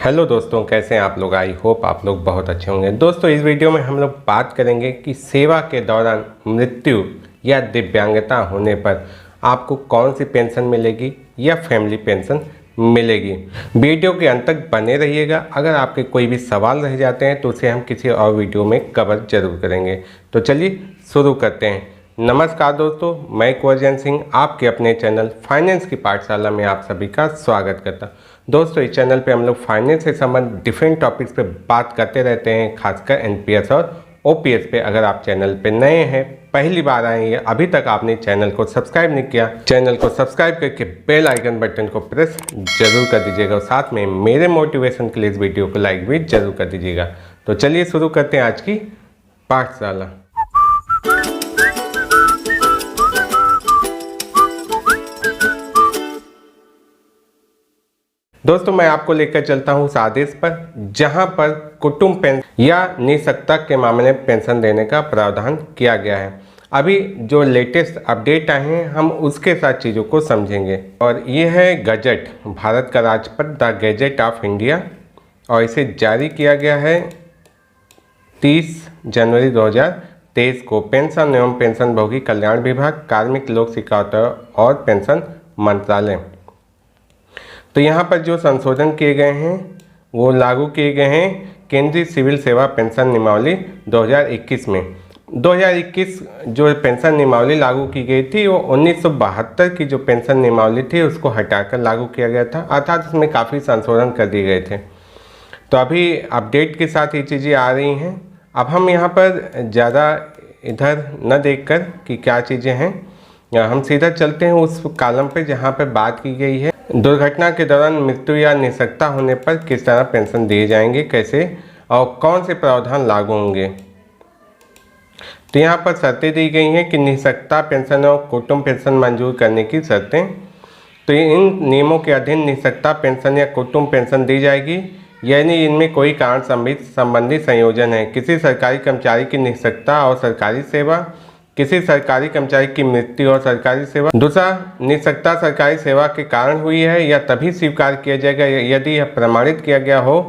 Hello दोस्तों, कैसे हैं आप लोग। आई होप आप लोग बहुत अच्छे होंगे। दोस्तों, इस वीडियो में हम लोग बात करेंगे कि सेवा के दौरान मृत्यु या दिव्यांगता होने पर आपको कौन सी पेंशन मिलेगी या फैमिली पेंशन मिलेगी। वीडियो के अंत तक बने रहिएगा। अगर आपके कोई भी सवाल रह जाते हैं तो उसे हम किसी और वीडियो में कवर जरूर करेंगे। तो चलिए शुरू करते हैं। नमस्कार दोस्तों, मैं कुंवर सिंह आपके अपने चैनल फाइनेंस की पाठशाला में आप सभी का स्वागत करता हूं। दोस्तों, इस चैनल पे हम लोग फाइनेंस से संबंधित डिफरेंट टॉपिक्स पे बात करते रहते हैं, खासकर एनपीएस और ओपीएस पे। अगर आप चैनल पे नए हैं, पहली बार आए हैं, अभी तक आपने चैनल को सब्सक्राइब नहीं किया, चैनल को सब्सक्राइब करके बेल आइकन बटन को प्रेस जरूर कर दीजिएगा और साथ में मेरे मोटिवेशन के लिए इस वीडियो को लाइक भी जरूर कर दीजिएगा। तो चलिए शुरू करते हैं आज की पाठशाला। दोस्तों, मैं आपको लेकर चलता हूं उस आदेश पर जहां पर कुटुंब पेंशन या निःशक्तता के मामले में पेंशन देने का प्रावधान किया गया है। अभी जो लेटेस्ट अपडेट आए हैं हम उसके साथ चीज़ों को समझेंगे। और ये है गजट, भारत का राजपत्र द गैजेट ऑफ इंडिया, और इसे जारी किया गया है 30 जनवरी 2023 को। पेंशन एवं पेंशनभोगी कल्याण विभाग, कार्मिक लोक शिकायत और पेंशन मंत्रालय। तो यहाँ पर जो संशोधन किए गए हैं वो लागू किए गए हैं केंद्रीय सिविल सेवा पेंशन नियमावली 2021 में। 2021 जो पेंशन नियमावली लागू की गई थी वो 1972 की जो पेंशन नियमावली थी उसको हटाकर लागू किया गया था, अर्थात उसमें काफ़ी संशोधन कर दिए गए थे। तो अभी अपडेट के साथ ये चीज़ें आ रही हैं। अब हम यहाँ पर ज़्यादा इधर न देखकर कि क्या चीज़ें हैं, हम सीधा चलते हैं उस कॉलम पे जहाँ पर बात की गई है दुर्घटना के दौरान मृत्यु या निःशक्तता होने पर किस तरह पेंशन दिए जाएंगे, कैसे और कौन से प्रावधान लागू होंगे। तो यहाँ पर शर्तें दी गई हैं कि निःशक्तता पेंशन और कुटुंब पेंशन मंजूर करने की शर्तें। तो इन नियमों के अधीन निःशक्तता पेंशन या कुटुंब पेंशन दी जाएगी, यानी इनमें कोई कारण संबंधी संयोजन है। किसी सरकारी कर्मचारी की निःशक्तता और सरकारी सेवा, किसी सरकारी कर्मचारी की मृत्यु और सरकारी सेवा। दूसरा, निःशक्तता सरकारी सेवा के कारण हुई है या तभी स्वीकार किया जाएगा यदि यह प्रमाणित किया गया हो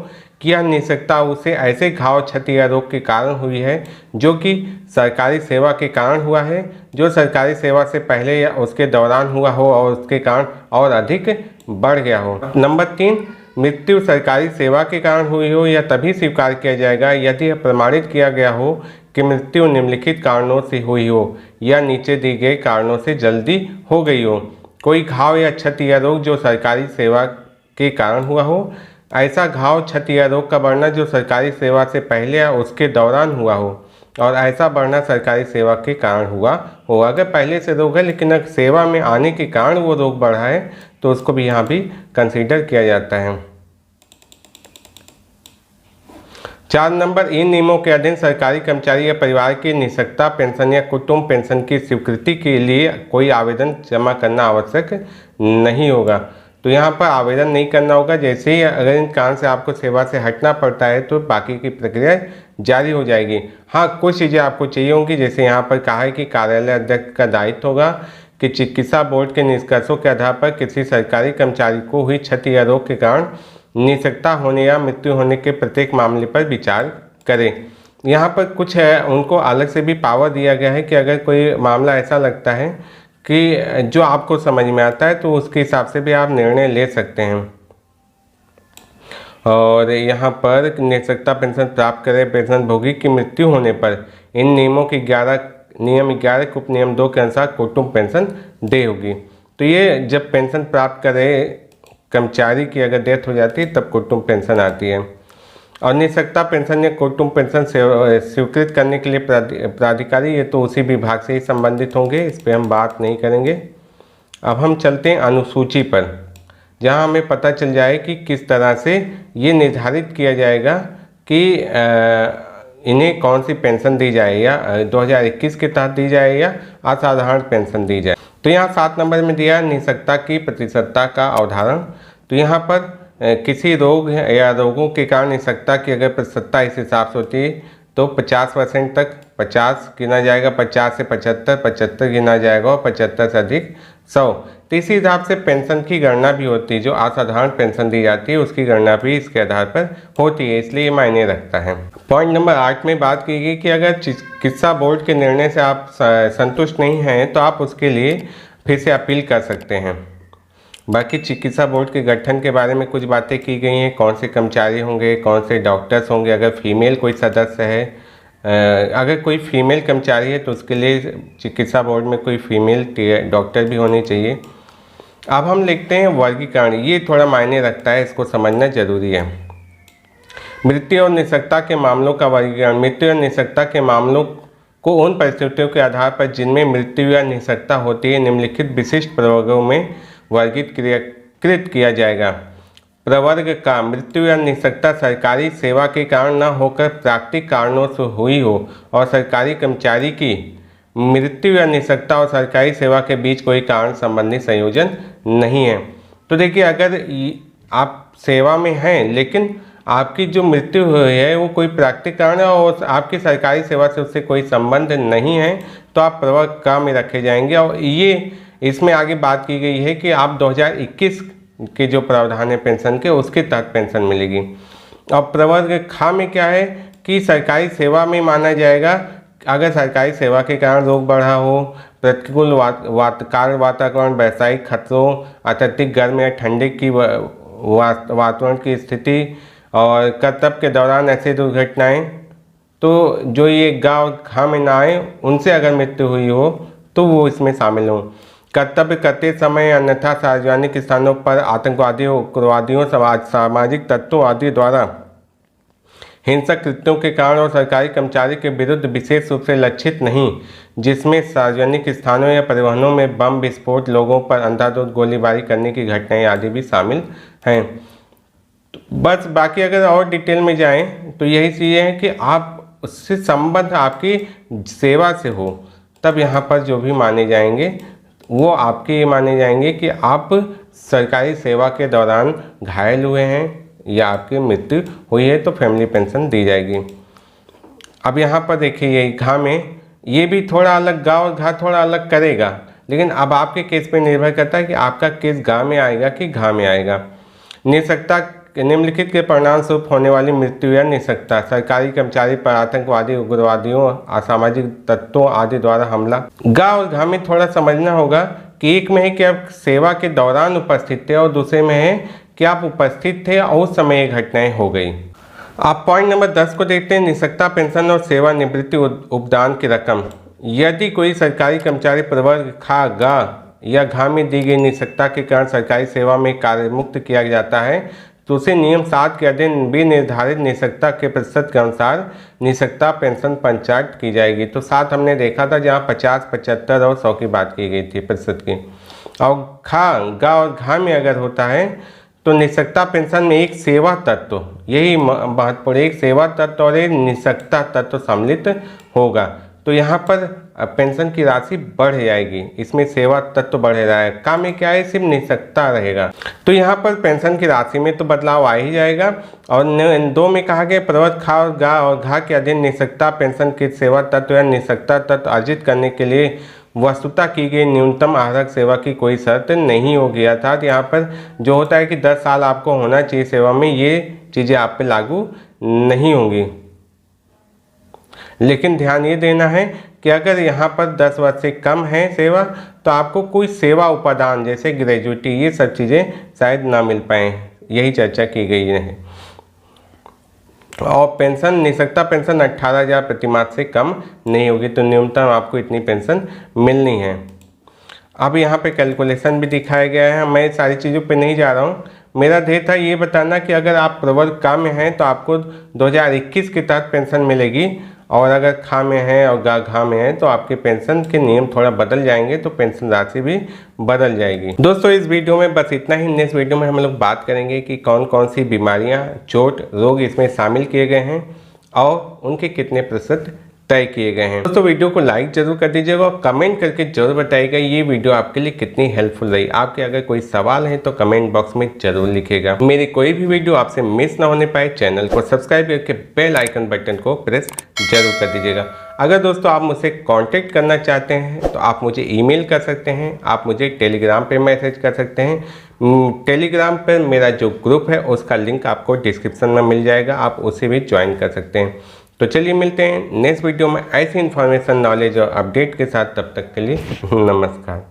कि यह निःशक्तता उसे ऐसे घाव, क्षति या रोग के कारण हुई है जो कि सरकारी सेवा के कारण हुआ है, जो सरकारी सेवा से पहले या उसके दौरान हुआ हो और उसके कारण और अधिक बढ़ गया हो। नंबर 3, मृत्यु सरकारी सेवा के कारण हुई हो या तभी स्वीकार किया जाएगा यदि यह प्रमाणित किया गया हो कि मृत्यु निम्नलिखित कारणों से हुई हो या नीचे दिए गए कारणों से जल्दी हो गई हो। कोई घाव या क्षति या रोग जो सरकारी सेवा के कारण हुआ हो, ऐसा घाव, क्षति या रोग का बढ़ना जो सरकारी सेवा से पहले या उसके दौरान हुआ हो, और ऐसा बढ़ना सरकारी सेवा के कारण हुआ हो। अगर पहले से रोग है लेकिन अगर सेवा में आने के कारण वो रोग बढ़ा है तो उसको भी यहाँ भी कंसीडर किया जाता है। 4 नंबर, इन नियमों के अधीन सरकारी कर्मचारी या परिवार की निःशक्तता पेंशन या कुटुंब पेंशन की स्वीकृति के लिए कोई आवेदन जमा करना आवश्यक नहीं होगा। तो यहाँ पर आवेदन नहीं करना होगा। जैसे ही अगर इन कारण से आपको सेवा से हटना पड़ता है तो बाकी की प्रक्रिया जारी हो जाएगी। हाँ, कुछ चीज़ें आपको चाहिए होंगी। जैसे यहाँ पर कहा है कि कार्यालय अध्यक्ष का दायित्व होगा कि चिकित्सा बोर्ड के निष्कर्षों के आधार पर किसी सरकारी कर्मचारी को हुई क्षति या रोग के कारण निःशक्तता होने या मृत्यु होने के प्रत्येक मामले पर विचार करें। यहाँ पर कुछ है, उनको अलग से भी पावर दिया गया है कि अगर कोई मामला ऐसा लगता है कि जो आपको समझ में आता है तो उसके हिसाब से भी आप निर्णय ले सकते हैं। और यहाँ पर निःशक्तता पेंशन प्राप्त करें पेंशनभोगी की मृत्यु होने पर इन नियमों की नियम 11 उपनियम 2 के अनुसार कुटुंब पेंशन दे होगी। तो ये जब पेंशन प्राप्त करे कर्मचारी की अगर डेथ हो जाती है तब कुटुंब पेंशन आती है। और निःशक्तता पेंशन या कुटुंब पेंशन स्वीकृत करने के लिए प्राधिकारी ये तो उसी विभाग से ही संबंधित होंगे, इस पर हम बात नहीं करेंगे। अब हम चलते हैं अनुसूची पर, जहां हमें पता चल जाए कि किस तरह से ये निर्धारित किया जाएगा कि इन्हें कौन सी पेंशन दी जाए, या 2021 के तहत दी जाए या असाधारण पेंशन दी जाए। तो यहाँ 7 नंबर में दिया निःशक्तता की प्रतिशतता का अवधारण। तो यहाँ पर किसी रोग या रोगों के कारण निःशक्तता की अगर प्रतिशतता इस हिसाब से होती है तो 50% तक 50 गिना जाएगा, 50 से 75, 75 गिना जाएगा और 75 से अधिक 100। तो इसी हिसाब से पेंशन की गणना भी होती है, जो असाधारण पेंशन दी जाती है उसकी गणना भी इसके आधार पर होती है, इसलिए ये मायने रखता है। पॉइंट नंबर 8 में बात की गई कि अगर चिकित्सा बोर्ड के निर्णय से आप संतुष्ट नहीं हैं तो आप उसके लिए फिर से अपील कर सकते हैं। बाकी चिकित्सा बोर्ड के गठन के बारे में कुछ बातें की गई हैं, कौन से कर्मचारी होंगे, कौन से डॉक्टर्स होंगे, अगर फीमेल कोई सदस्य है, अगर कोई फीमेल कर्मचारी है तो उसके लिए चिकित्सा बोर्ड में कोई फीमेल डॉक्टर भी होनी चाहिए। अब हम लिखते हैं वर्गीकरण, ये थोड़ा मायने रखता है, इसको समझना जरूरी है। मृत्यु और निःशक्तता के मामलों का वर्गीकरण। मृत्यु और निःशक्तता के मामलों को उन परिस्थितियों के आधार पर जिनमें मृत्यु या निःशक्तता होती है निम्नलिखित विशिष्ट प्रवर्गों में वर्गीकृत किया जाएगा। प्रवर्ग का, मृत्यु या निःशक्तता सरकारी सेवा के कारण न होकर प्राकृतिक कारणों से हुई हो और सरकारी कर्मचारी की मृत्यु या निःशक्तता और सरकारी सेवा के बीच कोई कारण संबंधी संयोजन नहीं है। तो देखिए, अगर आप सेवा में हैं लेकिन आपकी जो मृत्यु हुई है वो कोई प्राकृतिक कारण है और आपकी सरकारी सेवा से उससे कोई संबंध नहीं है तो आप प्रवर्ग का में रखे जाएंगे। और ये इसमें आगे बात की गई है कि आप 2021 के जो प्रावधान है पेंशन के उसके तहत पेंशन मिलेगी। और प्रवर्ग खा में क्या है कि सरकारी सेवा में माना जाएगा अगर सरकारी सेवा के कारण रोग बढ़ा हो, प्रतिकूल कार्य वातावरण, व्यावसायिक खतरों, अत्यधिक गर्म या ठंडे की वातावरण की स्थिति और कर्तव्य के दौरान ऐसी दुर्घटनाएं, तो जो ये गाँव खा में ना आए उनसे अगर मृत्यु हुई हो तो वो इसमें शामिल हो। कर्तव्य करते समय अन्यथा सार्वजनिक स्थानों पर आतंकवादियों, उग्रवादियों, सामाजिक तत्वों आदि द्वारा हिंसक कृत्यों के कारण और सरकारी कर्मचारी के विरुद्ध विशेष रूप से लक्षित नहीं, जिसमें सार्वजनिक स्थानों या परिवहनों में बम विस्फोट, लोगों पर अंधाधुंध गोलीबारी करने की घटनाएं आदि भी शामिल हैं। बस बाकी अगर और डिटेल में जाएं तो यही चीज़ है कि आप उससे संबंध आपकी सेवा से हो, तब यहाँ पर जो भी माने जाएंगे वो आपके ये माने जाएंगे कि आप सरकारी सेवा के दौरान घायल हुए हैं या आपकी मृत्यु हुई है तो फैमिली पेंशन दी जाएगी। अब यहाँ पर देखिए ये घा में ये भी थोड़ा अलग, गा और घा थोड़ा अलग करेगा, लेकिन अब आपके केस पे निर्भर करता है कि आपका केस गा में आएगा कि घा में आएगा। निःशक्तता, निम्नलिखित के परिणाम स्वरूप होने वाली मृत्यु या निःशक्तता, सरकारी कर्मचारी पर आतंकवादी, उग्रवादियों, असामाजिक तत्वों आदि द्वारा हमला। गा और घा में थोड़ा समझना होगा कि एक में है कि आप सेवा के दौरान उपस्थित थे और दूसरे में है कि आप उपस्थित थे और उस समय ये घटनाएं हो गई। आप पॉइंट नंबर 10 को देखते हैं, निःशक्तता पेंशन और सेवानिवृत्ति उपदान की रकम। यदि कोई सरकारी कर्मचारी प्रवर्ग खा, गा या घा में दी गई निःशक्तता के कारण सरकारी सेवा में कार्यमुक्त किया जाता है तो उसे नियम 7 के अधीन विनिर्धारित निःशक्तता के प्रतिशत के अनुसार निःशक्तता पेंशन पंचायत की जाएगी। तो 7 हमने देखा था जहाँ 50, 75 और 100 की बात की गई थी प्रतिशत की। और खा, गा और घा में अगर होता है तो निःशक्तता पेंशन में एक सेवा तत्व, यही महत्वपूर्ण, एक सेवा तत्व और एक निःशक्तता तत्व सम्मिलित होगा। तो यहाँ पर पेंशन की राशि बढ़ जाएगी, इसमें सेवा तत्व बढ़ रहा है, काम में क्या है सिर्फ निःशक्तता रहेगा। तो यहाँ पर पेंशन की राशि में तो बदलाव आ ही जाएगा। और 2 में कहा गया प्रवर्ग खा और घा के अधीन निःशक्तता पेंशन के सेवा तत्व या निःशक्तता तत्व अर्जित करने के लिए वस्तुतः की गई न्यूनतम आहरक सेवा की कोई शर्त नहीं होगी। अर्थात यहाँ पर जो होता है कि 10 साल आपको होना चाहिए सेवा में, ये चीज़ें आप पे लागू नहीं होंगी। लेकिन ध्यान ये देना है कि अगर यहाँ पर 10 वर्ष से कम है सेवा तो आपको कोई सेवा उपादान जैसे ग्रेजुएटी ये सब चीज़ें शायद ना मिल पाएँ, यही चर्चा की गई है। और पेंशन, निःशक्तता पेंशन 18,000 प्रतिमाह से कम नहीं होगी, तो न्यूनतम आपको इतनी पेंशन मिलनी है। अब यहाँ पे कैलकुलेशन भी दिखाया गया है, मैं सारी चीज़ों पे नहीं जा रहा हूँ। मेरा ध्येय था ये बताना कि अगर आप प्रवर्ग का में हैं तो आपको 2021 के तहत पेंशन मिलेगी, और अगर खा में है और घा में है तो आपके पेंशन के नियम थोड़ा बदल जाएंगे, तो पेंशन राशि भी बदल जाएगी। दोस्तों इस वीडियो में बस इतना ही। नेक्स्ट वीडियो में हम लोग बात करेंगे कि कौन कौन सी बीमारियां, चोट, रोग इसमें शामिल किए गए हैं और उनके कितने प्रतिशत तय किए गए हैं। दोस्तों वीडियो को लाइक जरूर कर दीजिएगा और कमेंट करके जरूर बताइएगा ये वीडियो आपके लिए कितनी हेल्पफुल रही। आपके अगर कोई सवाल है तो कमेंट बॉक्स में जरूर लिखिएगा। मेरी कोई भी वीडियो आपसे मिस ना होने पाए चैनल को सब्सक्राइब करके बेल आइकन बटन को प्रेस जरूर कर दीजिएगा। अगर दोस्तों आप मुझसे कांटेक्ट करना चाहते हैं तो आप मुझे ईमेल कर सकते हैं, आप मुझे टेलीग्राम पे मैसेज कर सकते हैं। टेलीग्राम पर मेरा जो ग्रुप है उसका लिंक आपको डिस्क्रिप्शन में मिल जाएगा, आप उसे भी ज्वाइन कर सकते हैं। तो चलिए मिलते हैं नेक्स्ट वीडियो में ऐसी इन्फॉर्मेशन, नॉलेज और अपडेट के साथ। तब तक के लिए नमस्कार।